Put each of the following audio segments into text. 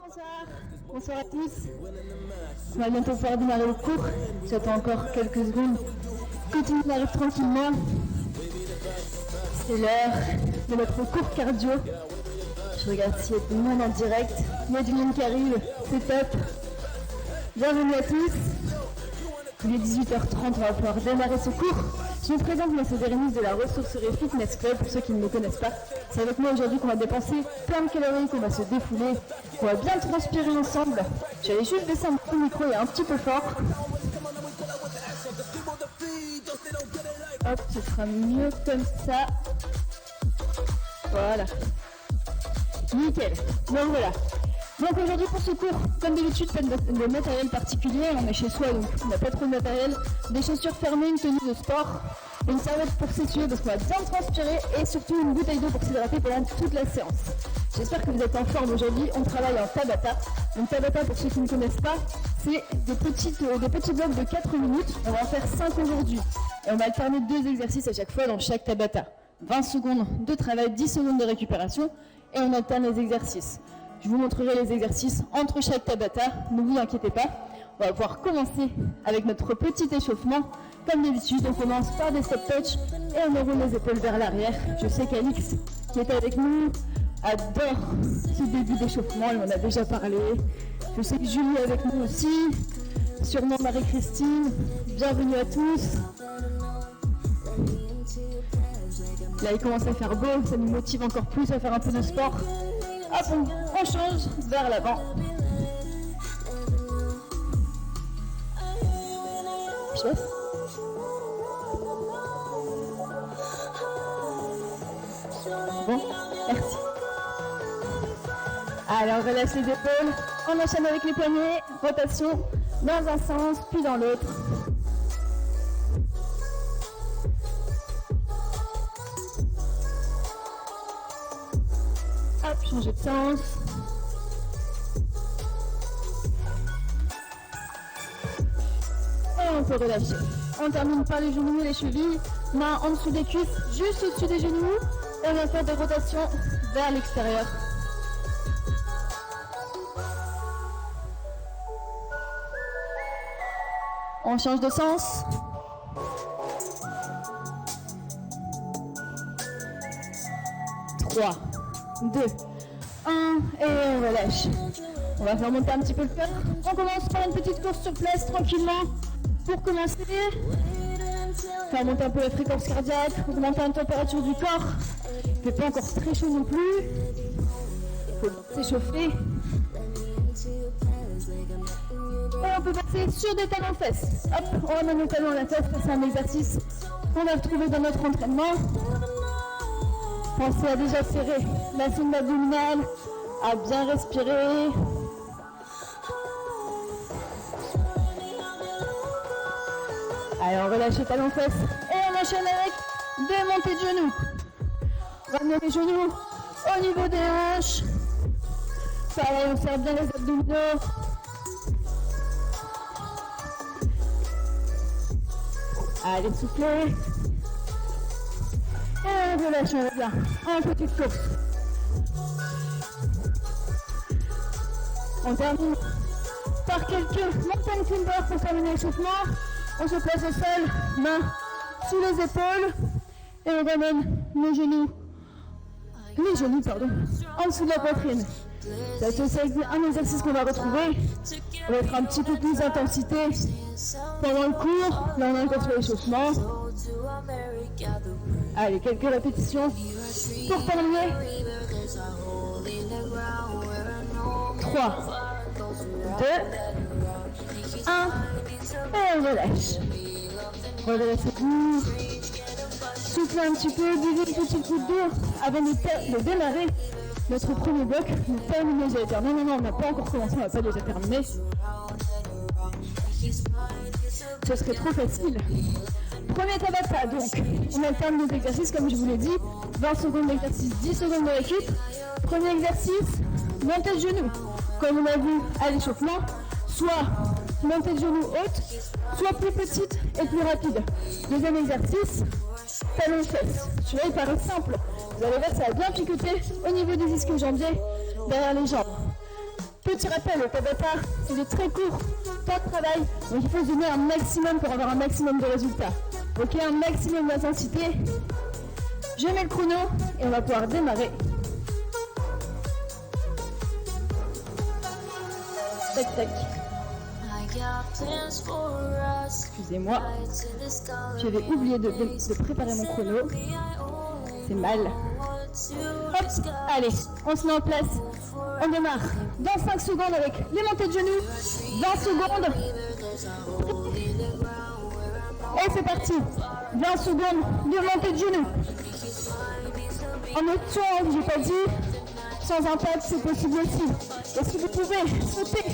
Bonsoir, bonsoir à tous. On va bientôt pouvoir démarrer le cours. J'attends encore quelques secondes. Continue d'arriver tranquillement. C'est l'heure de notre cours cardio. Je regarde s'il y a du monde en direct. Il y a du monde qui arrive, c'est top. Bienvenue à tous. Il est 18h30, on va pouvoir démarrer ce cours. Je vous présente, moi c'est Bérénice de la Ressourcerie Fitness Club, pour ceux qui ne me connaissent pas. C'est avec moi aujourd'hui qu'on va dépenser plein de calories, qu'on va se défouler, qu'on va bien transpirer ensemble. Je vais aller juste baisser un peu le micro, il est un petit peu fort. Hop, ce sera mieux comme ça. Voilà. Nickel. Donc voilà. Donc aujourd'hui pour ce cours, comme d'habitude, pas de matériel particulier, on est chez soi donc on n'a pas trop de matériel, des chaussures fermées, une tenue de sport, une serviette pour s'essuyer parce qu'on va bien transpirer et surtout une bouteille d'eau pour s'hydrater pendant toute la séance. J'espère que vous êtes en forme aujourd'hui, on travaille en Tabata. Donc Tabata, pour ceux qui ne connaissent pas, c'est des petits blocs de 4 minutes, on va en faire 5 aujourd'hui. Et on va alterner 2 exercices à chaque fois dans chaque Tabata. 20 secondes de travail, 10 secondes de récupération et on alterne les exercices. Je vous montrerai les exercices entre chaque Tabata, ne vous inquiétez pas. On va pouvoir commencer avec notre petit échauffement. Comme d'habitude, on commence par des step touch et on enroule les épaules vers l'arrière. Je sais qu'Alix, qui est avec nous, adore ce début d'échauffement, elle m'en a déjà parlé. Je sais que Julie est avec nous aussi, sûrement Marie-Christine. Bienvenue à tous. Là, il commence à faire beau, ça nous motive encore plus à faire un peu de sport. Hop, on change vers l'avant. Chef. Bon, merci. Alors, relâche les épaules. On enchaîne avec les poignets. Rotation dans un sens, puis dans l'autre. Hop, changer de sens. Et on peut relâcher. On termine par les genoux et les chevilles. Main en dessous des cuisses, juste au-dessus des genoux. Et on va faire des rotations vers l'extérieur. On change de sens. Trois. 2, 1 et on relâche. On va faire monter un petit peu le cœur. On commence par une petite course sur place tranquillement pour commencer. Faire monter un peu la fréquence cardiaque, augmenter la température du corps. Il ne fait pas encore très chaud non plus. Il faut s'échauffer. Et on peut passer sur des talons fesses. Hop, on ramène les talons à la tête. C'est un exercice qu'on va retrouver dans notre entraînement. Pensez à déjà serrer la sonde abdominale, à bien respirer. Allez, on relâche les talons fesses et on enchaîne avec des montées de genoux. Ramenez les genoux au niveau des hanches. Pareil, on serre bien les abdominaux. Allez, soufflez. Et on relâche, on revient en petite course. On termine par quelques mountain climbers pour terminer l'échauffement. On se place au sol, main sous les épaules et on ramène les genoux en dessous de la poitrine. C'est aussi un exercice qu'on va retrouver. On va être un petit peu plus d'intensité pendant le cours. Là on est encore sur l'échauffement. Allez, quelques répétitions pour terminer. 3, 2, 1 et on relâche. Redressez-vous. Soufflez un petit peu, buvez une petite goutte d'eau avant de démarrer notre premier bloc. Nous terminons, j'allais dire. Non, on n'a pas encore commencé, on n'a pas déjà terminé. Ce serait trop facile. Premier Tabata, donc on alterne nos exercices comme je vous l'ai dit. 20 secondes d'exercice, 10 secondes de récup. Premier exercice, montée de genoux. Comme on a vu à l'échauffement, soit montée de genoux haute, soit plus petite et plus rapide. Deuxième exercice, talons fesses. Celui-là il paraît simple. Vous allez voir, ça va bien picoter au niveau des ischio-jambiers derrière les jambes. Petit rappel, le Tabata, c'est de très courts temps de travail, donc il faut se donner un maximum pour avoir un maximum de résultats. Ok, un maximum d'intensité. Je mets le chrono et on va pouvoir démarrer. Tac, tac. Excusez-moi, j'avais oublié de préparer mon chrono. C'est mal. Hop, allez, on se met en place. On démarre dans 5 secondes avec les montées de genoux. 20 secondes. Et c'est parti. 20 secondes de montée de genoux. En auto, j'ai pas dit, sans impact, c'est possible aussi. Et si vous pouvez sauter,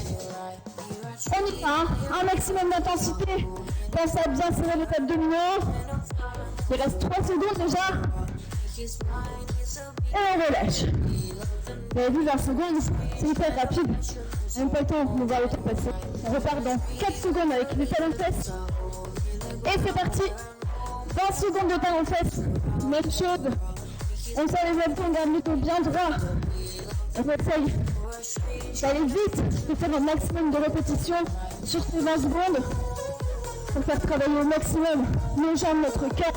on y va, hein. Un maximum d'intensité. Pensez à bien serrer les abdominaux. Il reste 3 secondes déjà. Et on relâche. Vous avez vu, 20 secondes, c'est hyper rapide. Même pas le temps de voir le temps passer. On repart dans 4 secondes avec les talons de fesses. Et c'est parti. 20 secondes de talons de fesses. Même chose. On sort les abdos, on garde le dos bien droit. On essaye d'aller vite, de faire un maximum de répétitions sur ces 20 secondes pour faire travailler au maximum nos jambes, notre cœur.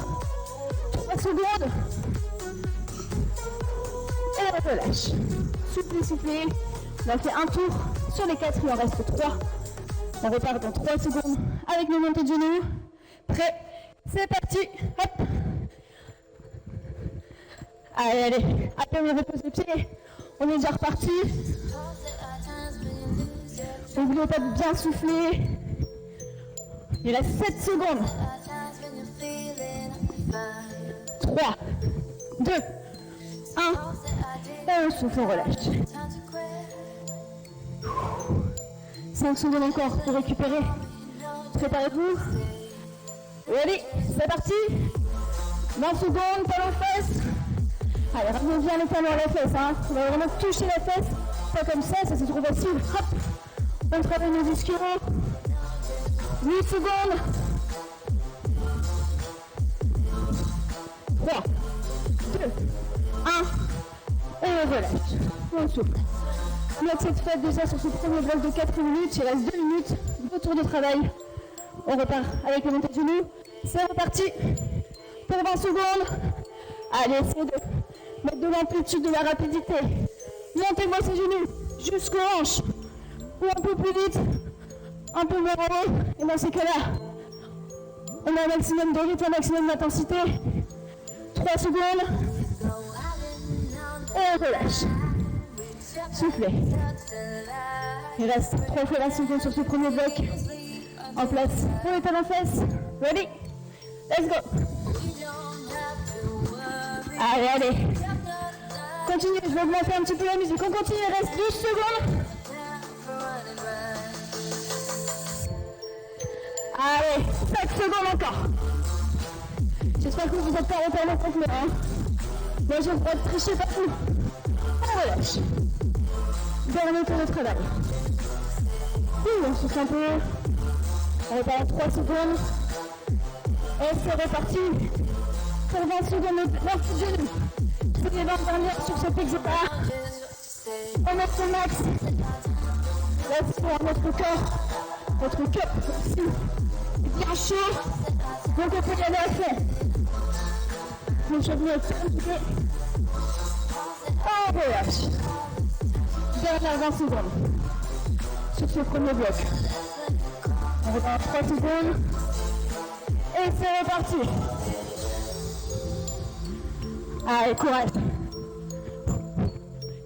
3 secondes. Et on relâche. Soufflez, soufflez. On a fait un tour sur les 4, il en reste 3. On repart dans 3 secondes avec nos montées de genoux. Prêt? C'est parti. Hop. Allez, allez. Après, on repose les pieds. On est déjà reparti. N'oubliez pas de bien souffler. Il reste 7 secondes. 3, 2, 1. Et on souffle, on relâche. 5 secondes encore pour récupérer. Préparez-vous. Et allez, c'est parti. 20 secondes, talons fesses. Allez, ramenez bien les talons à la fesse. Hein. On va vraiment toucher la fesse. Pas comme ça c'est trop facile. Hop. On travaille nos ischios. 8 secondes. 3, 2, 1. Et on relâche. On souffle. Note cette fête déjà sur ce premier bloc de 4 minutes. Il reste 2 minutes. 2 tours de travail. On repart avec le montée de genoux. C'est reparti. Pour 20 secondes. Allez, essayez de mettre de l'amplitude, de la rapidité. Montez-moi ces genoux jusqu'aux hanches. Ou un peu plus vite. Un peu moins en haut. Et dans ces cas-là, on a un maximum de rythme, un maximum d'intensité. 3 secondes. Et on relâche. Soufflez. Il reste 3 fois la seconde sur ce premier bloc. En place pour les talons fesses. Ready? Let's go. Allez, allez. Continuez, je vais augmenter un petit peu la musique. On continue, il reste 12 secondes. Allez, 7 secondes encore. J'espère que vous n'êtes pas repérés contre moi. Hein. Moi, j'ai le droit de tricher partout. On relâche. Dernier tour de travail. On souffle un peu. On repart en 3 secondes. Et c'est reparti. Pour 20 secondes, de genoux. C'est les 20 dernières sur cet exercice. On met son max. Là, c'est pour notre corps. Notre cup aussi. Bien chaud. Donc, on peut y aller à fond. Donc, je vais terminer. On relâche. Dernière 20 secondes. Sur ce premier bloc. On repart en 3 secondes. Et c'est reparti. Allez, courage.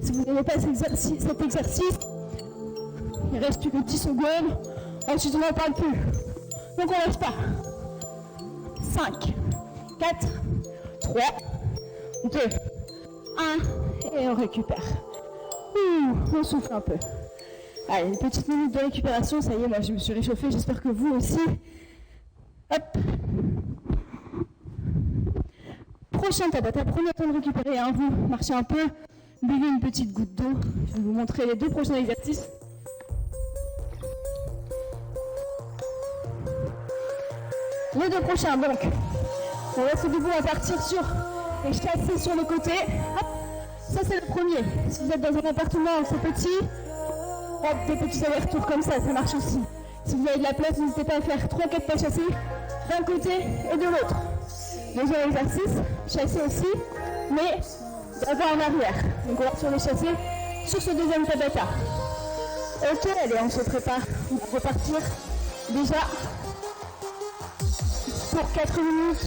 Si vous n'aimez pas cet exercice, il ne reste plus que 10 secondes. Ensuite, on n'en parle plus. Donc, on ne lâche pas. 5, 4, 3, 2, 1. Et on récupère. On souffle un peu. Allez, une petite minute de récupération. Ça y est, moi, je me suis réchauffée. J'espère que vous aussi. Hop. Prochain Tabata, prenez le temps de récupérer, hein. Vous marchez un peu, buvez une petite goutte d'eau. Je vais vous montrer les 2 prochains exercices. Les 2 prochains, donc, on reste debout, on va partir sur les chassés sur le côté. Hop. Ça, c'est le premier. Si vous êtes dans un appartement, c'est petit. Hop, des petits allers-retours comme ça marche aussi. Si vous avez de la place, n'hésitez pas à faire 3-4 pas chassés d'un côté et de l'autre. Deuxième exercice, chasser aussi, mais d'avant en arrière. Donc on va sur les chassés sur ce deuxième tabata. Ok, allez, on se prépare pour repartir déjà pour 4 minutes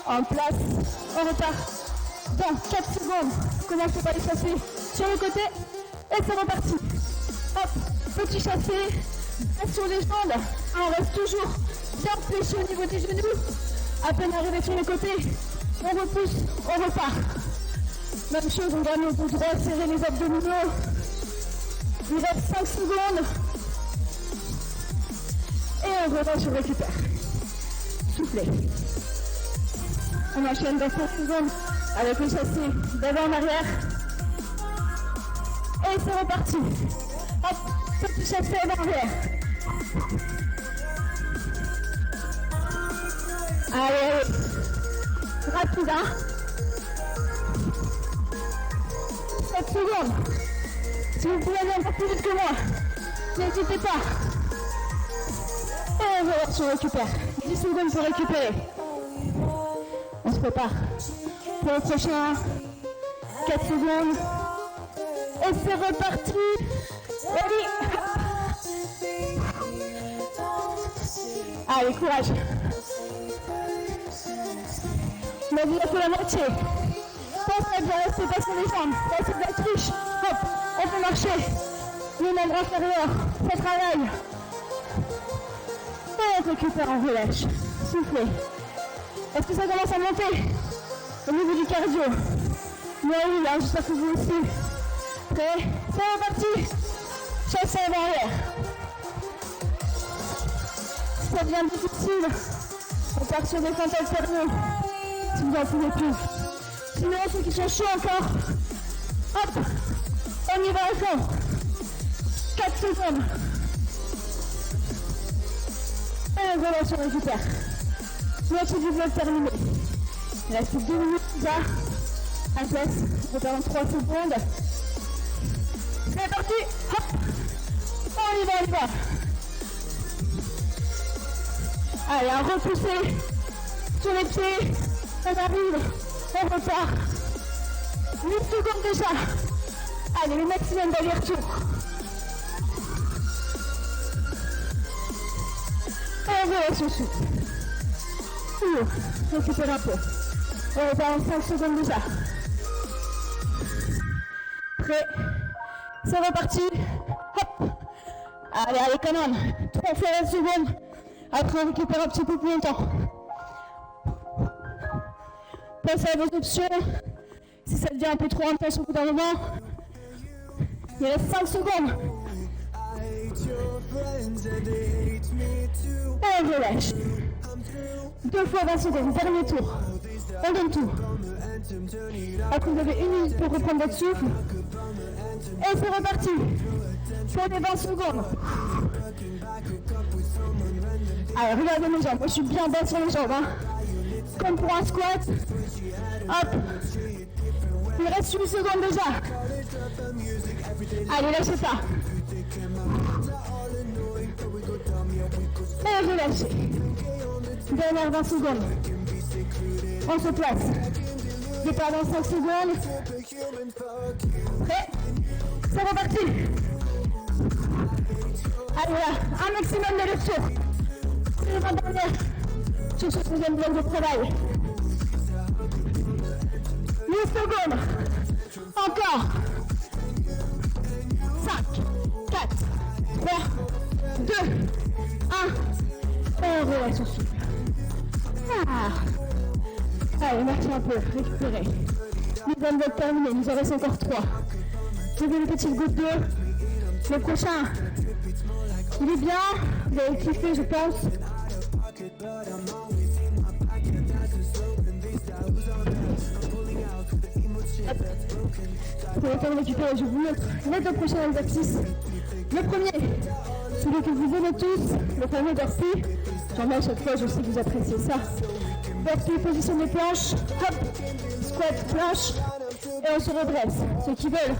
en place. On repart dans 4 secondes. Commencez par les chassés sur le côté et c'est reparti. Hop, petit chassé, sur les jambes. On reste toujours bien fléché au niveau des genoux. À peine arrivé sur le côté, on repousse, on repart. Même chose, on garde le bout droit, serrer les abdominaux. Il reste 5 secondes. Et on relâche, on récupère. Soufflez. On enchaîne dans 5 secondes avec le chassé d'avant en arrière. Et c'est reparti. Hop, petit chassé avant arrière. Allez, rapide, hein. 7 secondes. Si vous pouvez aller encore plus vite que moi, n'hésitez pas. Et voilà, on récupère. 10 secondes pour récupérer. On se prépare pour le prochain. 4 secondes. Et c'est reparti. Ready. Allez, courage. On a déjà fait la moitié. Pensez à bien rester pas sur les jambes. Passez de la triche. Hop, on peut marcher. Les membres inférieurs, ça travaille. Et on récupère, on relâche. Soufflez. Est-ce que ça commence à monter au niveau du cardio? Moi oui, hein, j'espère que vous aussi. Prêt? C'est reparti. Chasse avant arrière. Si ça devient difficile, on part sur des fentes alternées. Si vous en pouvez plus. Sinon, ceux qui sont chauds encore, hop, on y va à fond. 4 secondes. Et voilà, on récupère. Moitié du bloc terminé. Il reste 2 minutes déjà. À place, on repart en 3 secondes. C'est parti, hop, on y va, on y va. Allez, un repoussé sur les pieds, on arrive, on repart. 8 secondes déjà. Allez, le maximum d'aller-retour. Et on relâche le souffle. Récupère un peu. On repart en 5 secondes déjà. Prêt. C'est reparti. Hop. Allez, allez, quand même. 3 fois 20 secondes. Après, on récupère un petit peu plus longtemps. Pensez à vos options. Si ça devient un peu trop intense au bout d'un moment, il reste 5 secondes. Et on relâche. 2 fois 20 secondes. Dernier tour. On donne tout. Après, vous avez 1 minute pour reprendre votre souffle. Et c'est reparti. Pour les 20 secondes. Alors, regardez mes jambes. Moi, je suis bien bas sur les jambes. Hein. Comme pour un squat. Hop. Il reste 8 secondes déjà. Allez, lâchez pas. Et relâchez. Dernière 20 secondes. On se place. Départ dans 5 secondes. Prêt? C'est reparti. Allez là, un maximum de retour. C'est les 20 dernières sur ce deuxième bloc de travail. 8 secondes. Encore. 5, 4, 3, 2, 1. Et on relâche son souffle. Allez, marchez un peu, récupérez. Deuxième bloc terminé, nous en reste encore 3. J'ai vu le petit goutte d'eau. Le prochain, il est bien, vous avez kiffé, je pense. Pour le temps de récupérer, je vous montre les 2 prochains exercices. Le premier, celui que vous aimez tous, le fameux burpee. J'en mets à chaque fois, je sais que vous appréciez ça. Burpee, position des planches, hop, squat, planche, et on se redresse. Ceux qui veulent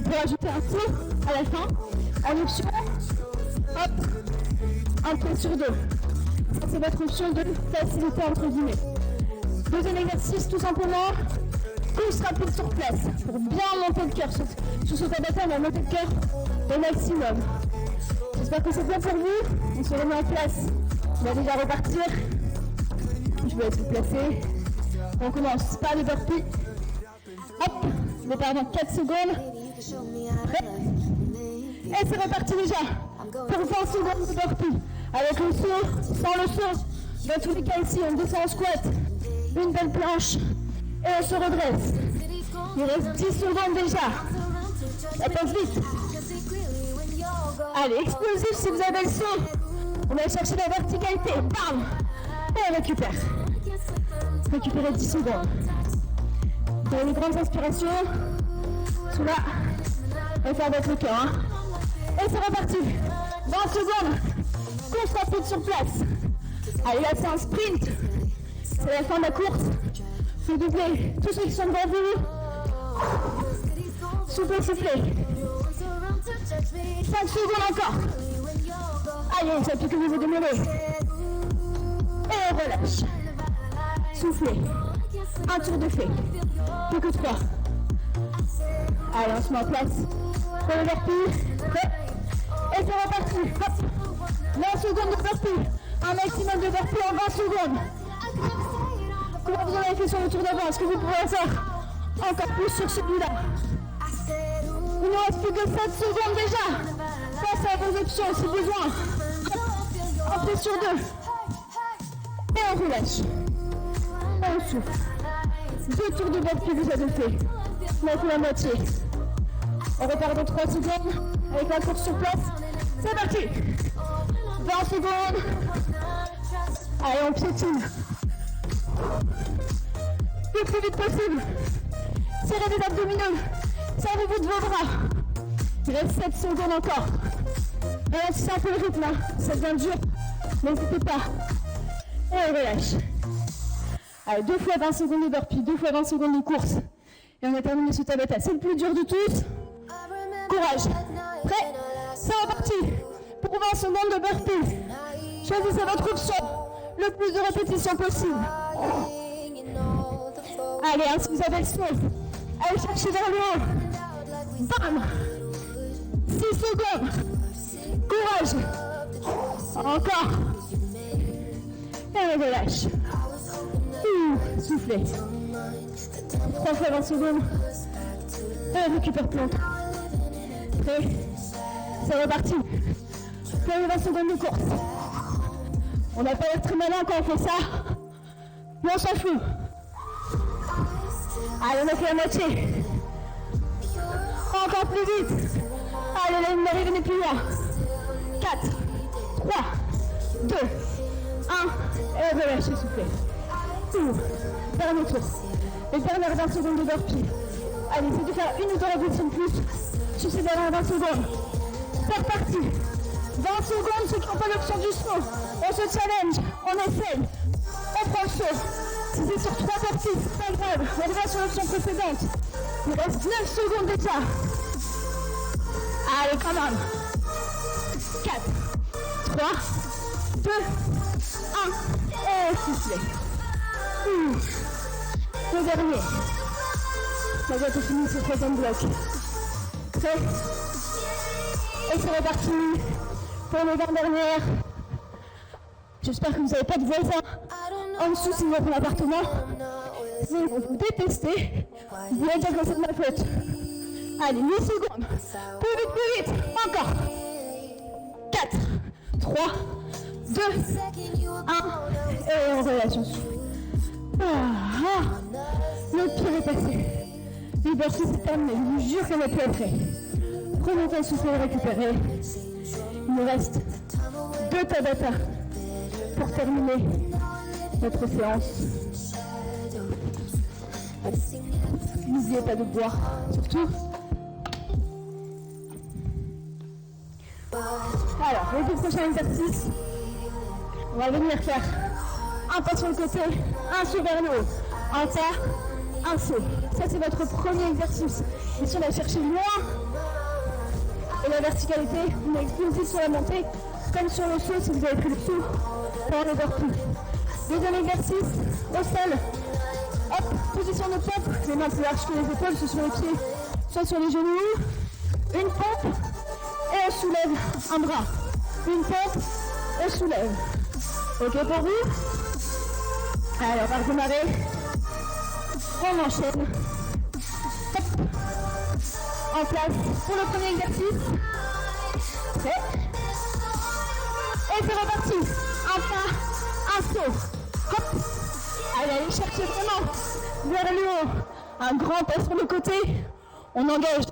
pour ajouter un saut à la fin. En option, hop, un pied sur deux. Ça, c'est votre option de facilité entre guillemets. Deuxième exercice, tout simplement, course rapide sur place pour bien monter le cœur. Sur ce tabata, on va monter le cœur au maximum. J'espère que c'est bien pour vous. On se remet en place. On va déjà repartir. Je vais être placé. On commence par les burpees. Hop, je vais perdre 4 secondes. Prêt? Et c'est reparti déjà. Pour 20 secondes de burpee. Avec le saut, sans le saut. Dans tous les cas ici, on descend en squat. Une belle planche. Et on se redresse. Il reste 10 secondes déjà. Ça passe vite. Allez, explosif si vous avez le saut. On va chercher la verticalité. Bam! Et on récupère. Récupérer 10 secondes. Dans les grandes inspirations. Sous là. On va faire avec le cœur. Hein. Et c'est reparti. 20 secondes. Course rapide sur place. Allez, là c'est un sprint. C'est la fin de la course. Vous doublez tous ceux qui sont devant vous. Soufflez, soufflez. 5 secondes encore. Allez, ça pique au niveau des mollets. Et on relâche. Soufflez. Un tour de fait. Plus que 3. Allez, on se met en place. Pour le burpee. Et c'est reparti. Hop. 20 secondes de burpee. Un maximum de burpee en 20 secondes. Comment vous en avez fait sur le tour d'avant? Est-ce que vous pourrez faire encore plus sur celui-là? Il ne reste plus que 7 secondes déjà. Face à vos options si besoin. On fait sur 2. Et on relâche. Et on souffle. 2 tours de burpee que vous avez fait. Maintenant la moitié. On repart dans 3 secondes avec la course sur place. C'est parti. 20 secondes. Allez, on piétine. Le plus vite possible. Serrez les abdominaux. Servez-vous de vos bras. Il reste 7 secondes encore. Ralentissez un peu le rythme. Hein. Ça devient dur. N'hésitez pas. Et on relâche. Allez, 2 fois 20 secondes de burpee, 2 fois 20 secondes de course. Et on a terminé ce tabata. C'est le plus dur de tous. Courage. Prêt? C'est reparti. Pour 20 secondes de burpee. Choisissez votre option. Le plus de répétitions possible. Allez, hein, si vous avez le souffle, allez chercher vers le haut. Bam! 6 secondes. Courage. Encore. Et on relâche. Soufflez. 3 fois 20 secondes. Et on récupère plus longtemps. Prêt? C'est reparti. Pour les 20 secondes de course. On n'a pas l'air très malin quand on fait ça. Mais on s'en fout. Allez, on a fait la moitié. Encore plus vite. Allez, la ligne d'arrivée n'est plus loin. 4, 3, 2, 1. Et relâchez, soufflez. Dernier tour. Les dernières 20 secondes de burpee. Allez, essayez de faire une ou deux répétitions de plus sur ces dernières 20 secondes. C'est reparti. 20 secondes, ceux qui n'ont pas l'option du saut. On se challenge, on essaye. On prend le saut. Si c'est sur 3 parties, c'est pas grave. On revient sur l'option précédente. Il reste 9 secondes déjà. Allez, quand même. 4, 3, 2, 1. Et soufflez. Le dernier. Ça va être fini ce troisième bloc. Prêt? Et c'est reparti pour les 20 dernières. J'espère que vous n'avez pas de voisins en dessous si vous êtes dans l'appartement. Ils vont vous détester. Vous allez dire que c'est de ma faute. Allez, 8 secondes. Plus vite. Encore. 4, 3, 2, 1. Et on relâche, on souffle. Le pire est passé. Les burpees c'est terminé. Je vous jure qu'on va plus après. Prenez le temps de souffler et récupérer. Il nous reste 2 tabata pour terminer notre séance. N'oubliez pas de boire, surtout. Alors, les 2 prochains exercices, on va venir faire un pas sur le côté, un saut vers le haut, un pas, un saut. Ça c'est votre premier exercice. Et si on va chercher loin, et la verticalité. On est explosif sur la montée, comme sur le saut si vous avez pris le saut pour les vertus. Deuxième exercice, au sol. Hop, position de pompe, les mains plus larges que les épaules, soit sur les pieds, soit sur les genoux. Une pompe et on soulève un bras. Une pompe, on soulève. Ok pour vous? Allez, on va redémarrer. On enchaîne. Hop. En place pour le premier exercice. Prêt? Et c'est reparti. Un pas, un saut. Hop. Allez, allez chercher vraiment vers le haut. Un grand pas sur le côté. On engage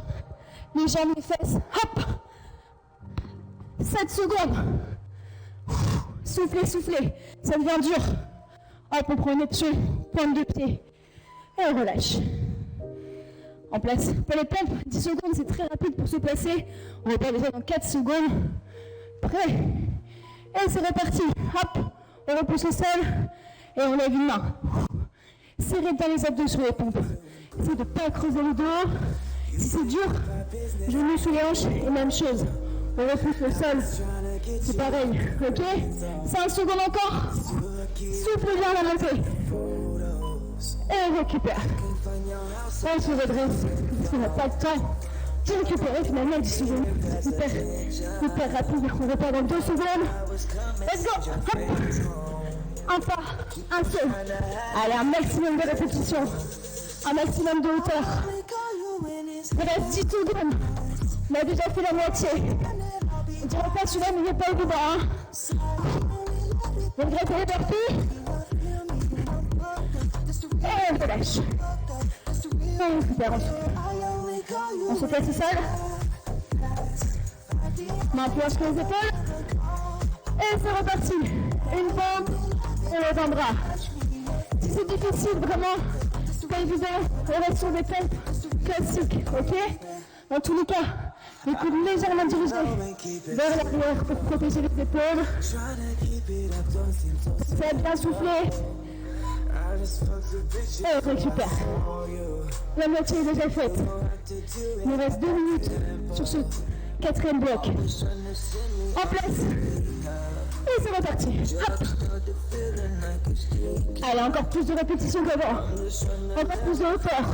les jambes, les fesses. Hop. 7 secondes. Soufflez, soufflez. Ça devient dur. Hop, on prend notre pointe de pied. Et on relâche. En place. Pour les pompes, 10 secondes, c'est très rapide pour se placer. On repart déjà dans 4 secondes. Prêt? Et c'est reparti. Hop, on repousse au sol. Et on lève une main. Serrez bien les abdos sur les pompes. Essayez de ne pas creuser le dos. Si c'est dur, genoux sous les hanches. Et même chose. On repousse le sol. C'est pareil. Ok? 5 secondes encore. Souffle bien la montée. Et on récupère. On se redresse. Parce qu'on n'a pas de temps pour récupérer finalement 10 secondes. Hyper rapide. On repart dans 2 secondes. Let's go. Hop. Un pas, un saut. Allez, un maximum de répétitions. Un maximum de hauteur. Il reste 10 secondes. On a déjà fait la moitié. On dirait pas celui-là, mais il n'est pas évident. Hein. Vous regrettez les parties? Et on relâche. Et on récupère ensuite. On se place au sol. Main plus haute que les épaules. Et c'est reparti. Une pompe. On lève un bras. Si c'est difficile, vraiment, c'est pas évident, on reste sur des pompes classiques, ok? Dans tous les cas, les coudes légèrement dirigés vers l'arrière pour protéger les épaules. Ça a bien soufflé. Et on récupère. La moitié est déjà faite. Il nous reste 2 minutes sur ce 4e bloc. En place. Et c'est reparti. Hop. Allez, encore plus de répétitions qu'avant. Encore plus de hauteur.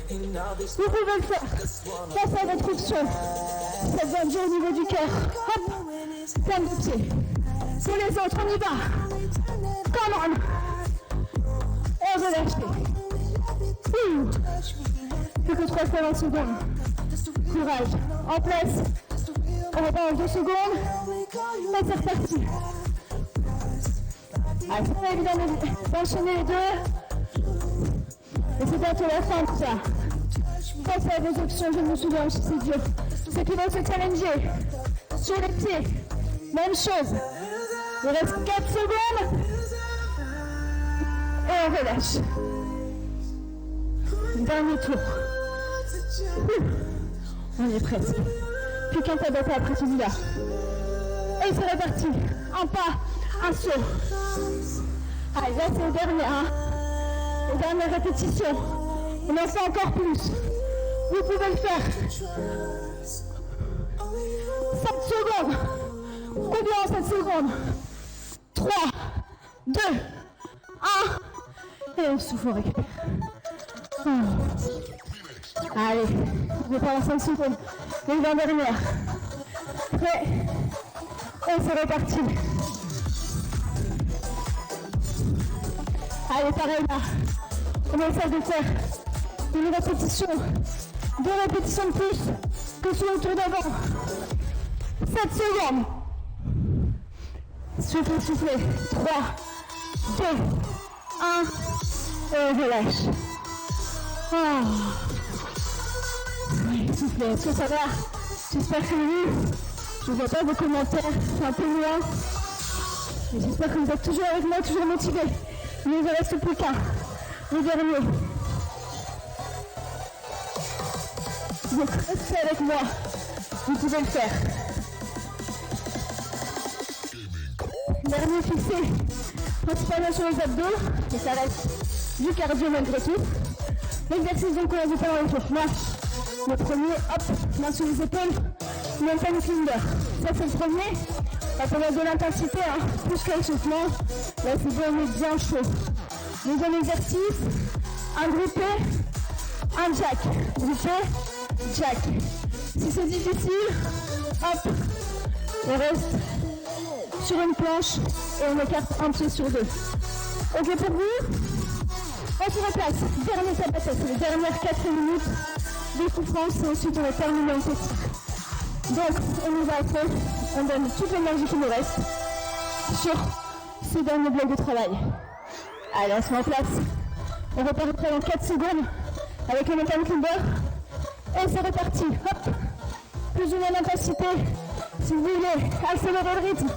Vous pouvez le faire. Face à votre option. Ça devient dur au niveau du cœur. Hop. Pointe de pied. Pour les autres, on y va. Come on. Et on relâche. Plus que 3 fois 20 secondes. Courage. En place. On repart en 2 secondes. Et c'est reparti. Allez, c'est pas évident d'enchaîner les deux. Et c'est bientôt la fin de ça. Pensez à vos options, je me souviens aussi, c'est dur. Ceux qui vont se challenger sur les pieds, même chose. Il reste 4 secondes. Et on relâche. Dernier tour. On y est presque. Plus qu'un pas d'appel après celui-là. Et c'est reparti. Un pas, un saut. Allez, là c'est le dernier. Hein. Les dernières répétitions. On en fait encore plus. Vous pouvez le faire. 7 secondes. Combien en 7 secondes? 3, 2, 1. Et on souffle, on récupère. Allez, on repart en 5 secondes. Les 20 dernières. Prêt? Et c'est reparti. Allez, pareil là. On essaie de faire une répétition. 2 répétitions de plus que sur le tour d'avant. 7 secondes. Soufflez, soufflez. 3, 2, 1. Et on relâche. Oh. Oui, soufflez. Est-ce que ça va? J'espère que oui. Je ne vois pas vos commentaires. C'est un peu loin. Mais j'espère que vous êtes toujours avec moi, toujours motivés. Il ne vous reste plus qu'un. Le dernier. Donc restez avec moi. Vous pouvez le faire. Dernier fixé. Principalement sur les abdos. Mais ça reste du cardio malgré tout. L'exercice donc on a vu pendant le tour. Marche. Le premier, hop, main sur les épaules, mountain climber. Ça c'est le premier. Là, on a de l'intensité, hein, plus que l'échauffement. Là c'est bon, on est bien chaud. Deuxième exercice, un groupé, un jack. Groupé, jack. Si c'est difficile, hop, on reste sur une planche et on écarte un pied sur deux. Ok pour vous? On se replace. Dernier tabata, c'est les dernières 4 minutes de souffrance et ensuite on va terminer en petit. Donc on y va à fond, on donne toute l'énergie qui nous reste sur ce dernier bloc de travail. Allez, on se met en place. On repart après dans 4 secondes avec le mountain climber. Et c'est reparti. Hop. Plus ou moins d'intensité. Si vous voulez accélérer le rythme,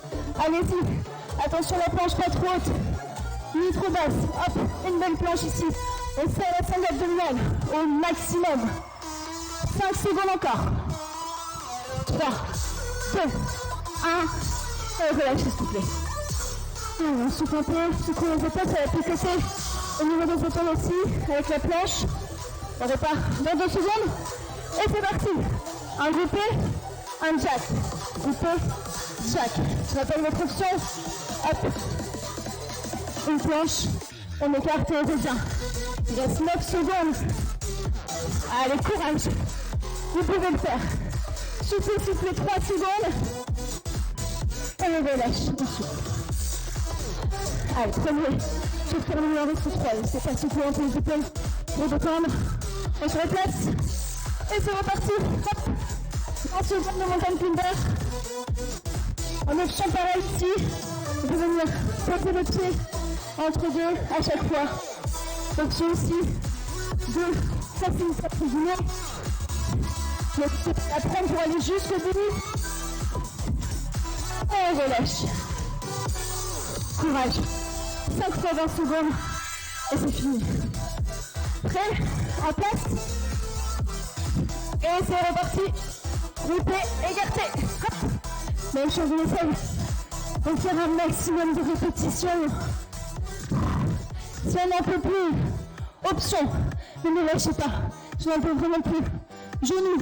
allez-y. Attention, la planche pas trop haute, ni trop basse. Hop, une belle planche ici. On serre la sangle abdominale au maximum. 5 secondes encore. 3, 2, 1. Et relâchez s'il vous plaît. On souffle un peu, secoue les épaules, ça va picoter au niveau des épaules aussi, avec la planche. On repart dans 2 secondes. Et c'est parti. Un groupé, un jack. Groupé, jack. Je rappelle votre option. Hop. Une planche. On écarte et on revient. Il reste 9 secondes. Allez, courage. Vous pouvez le faire. Soufflez, soufflez 3 secondes. Et on relâche. On souffle. Allez, premier. Je vais terminer en risque 3. Laissez pas souffler entre les épaules pour détendre. On se replace. Et c'est reparti. Hop. En seconde de mountain climber. En option pareil ici. Vous pouvez venir poser le pied entre deux à chaque fois. Option aussi de faciliter entre guillemets. La prendre pour aller jusqu'au bout. Et on relâche. Courage. 5 fois 20 secondes. Et c'est fini. Prêt? En place? Et c'est reparti. Groupé, écarté. Hop. Même chose, on essaye. On fait un maximum de répétitions. Si on n'en peut plus, option. Mais ne lâchez pas. Je n'en peux vraiment plus. Genou.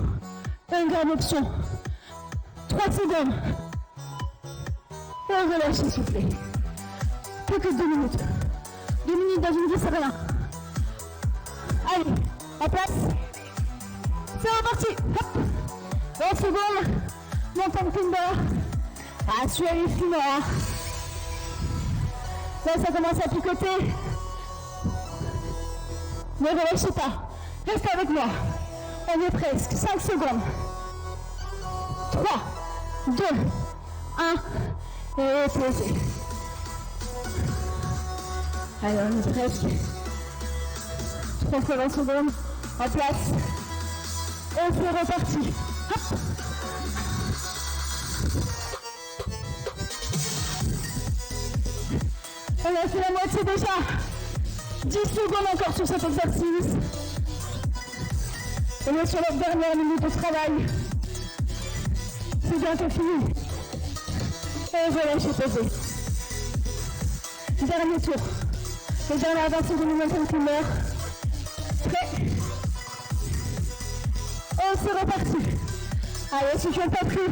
Et une grande option. 3 secondes. Et on relâche, soufflez. Plus que 2 minutes. 2 minutes dans une vie, c'est rien. Allez, en place. C'est reparti. Hop. 20 secondes. Mountain climber. Ah, celui-là, il est fumeur. Hein. Là, ça commence à picoter. Ne relâchez pas. Restez avec moi. On est presque. 5 secondes. 3, 2, 1. Et posez. Allez, on est presque. 3 fois 20 secondes. En place. Et c'est reparti. Hop. On a fait la moitié déjà. 10 secondes encore sur cet exercice. On est sur la dernière minute de travail. C'est bientôt fini. Et voilà, j'ai posé. Dernier tour. Les dernières 20 secondes de mountain climber. Prêt. Et c'est reparti. Allez, ceux qui n'ont pas pris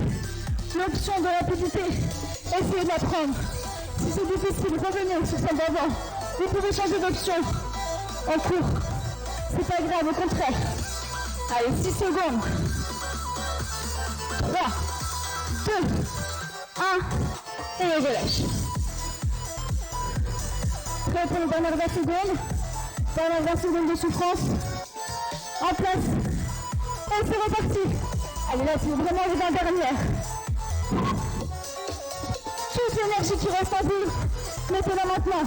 l'option de rapidité, essayez de la prendre. Si c'est difficile, revenez sur celle d'avant. Vous pouvez changer d'option en cours. C'est pas grave, au contraire. Allez, 6 secondes. 3, 2, 1. Et on relâche. Prêt pour les dernières 20 secondes. Dernières 20 secondes de souffrance. En place. Et c'est reparti. Allez, là, c'est vraiment les 20 dernières. Toute l'énergie qui reste en vous, mettez-la maintenant.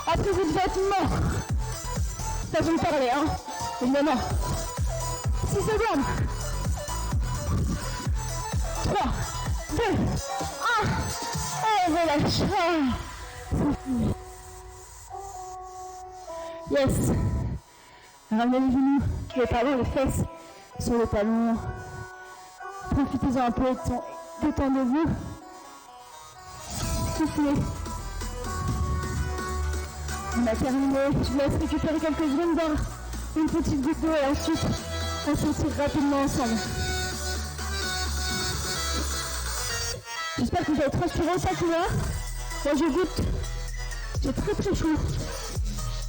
Après, vous devez être mort. Ça, je vais me parler, hein. Évidemment. 6 secondes. 3, 2, 1. Et relâche. Yes. Ramenez-vous les talons, les fesses sur les talons. Profitez-en un peu, détendez-vous. Soufflez. On a terminé. Je vous laisse récupérer quelques secondes, boire une petite goutte d'eau et ensuite On s'étire rapidement ensemble. J'espère que vous avez transpiré ça, tu vois. Là, je goûte. J'ai très très chaud.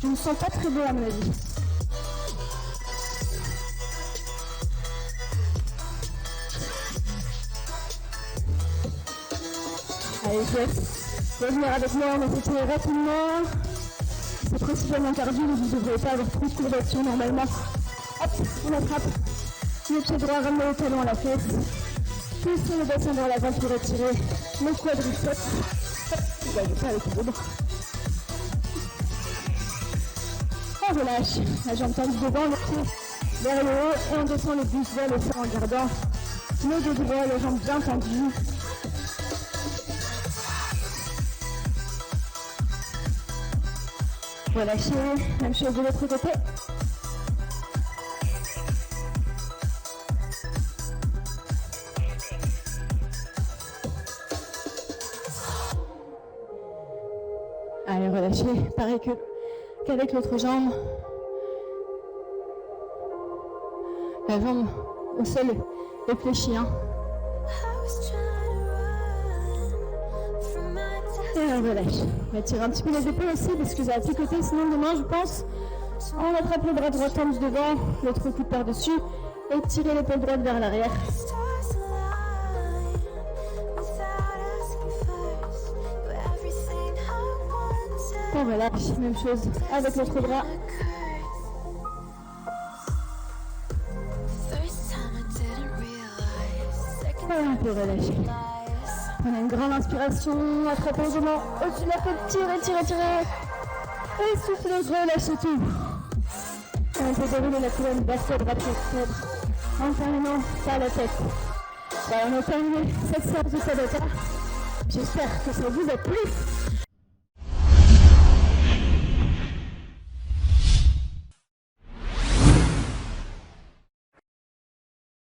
Je me sens pas très beau à mon avis. Allez, je laisse revenir avec moi, on va s'étirer rapidement. C'est principalement cardio, donc vous ne devriez pas avoir trop de courbatures normalement. Hop, on attrape. Le pied droit, ramener le talon à la fesse. Poussez le bassin vers l'avant pour retirer le quadriceps. Hop, vous n'avez pas avec le bras. On relâche, la jambe tendue devant, le pied vers le haut et on descend le buste vers le sol en gardant le dos droit, les jambes bien tendues. Relâchez, même chose de l'autre côté. Allez, relâchez, pareil qu'avec l'autre jambe. La jambe au sol réfléchie. Hein. Et on relâche. On va tirer un petit peu les épaules aussi parce que ça va picoter, sinon demain je pense. On attrape le bras droit tendu devant, l'autre coude par-dessus et tirer l'épaule droite vers l'arrière. On relâche, même chose avec l'autre bras. Et on peut relâcher. Prenez une grande inspiration, attrapez les genoux au-dessus de la tête, tirez, tirez, tirez. Et soufflez, relâchez tout. Et on peut dérouler la colonne basket, en terminant par la tête. Voilà, on a terminé cette séance de Tabata. J'espère que ça vous a plu.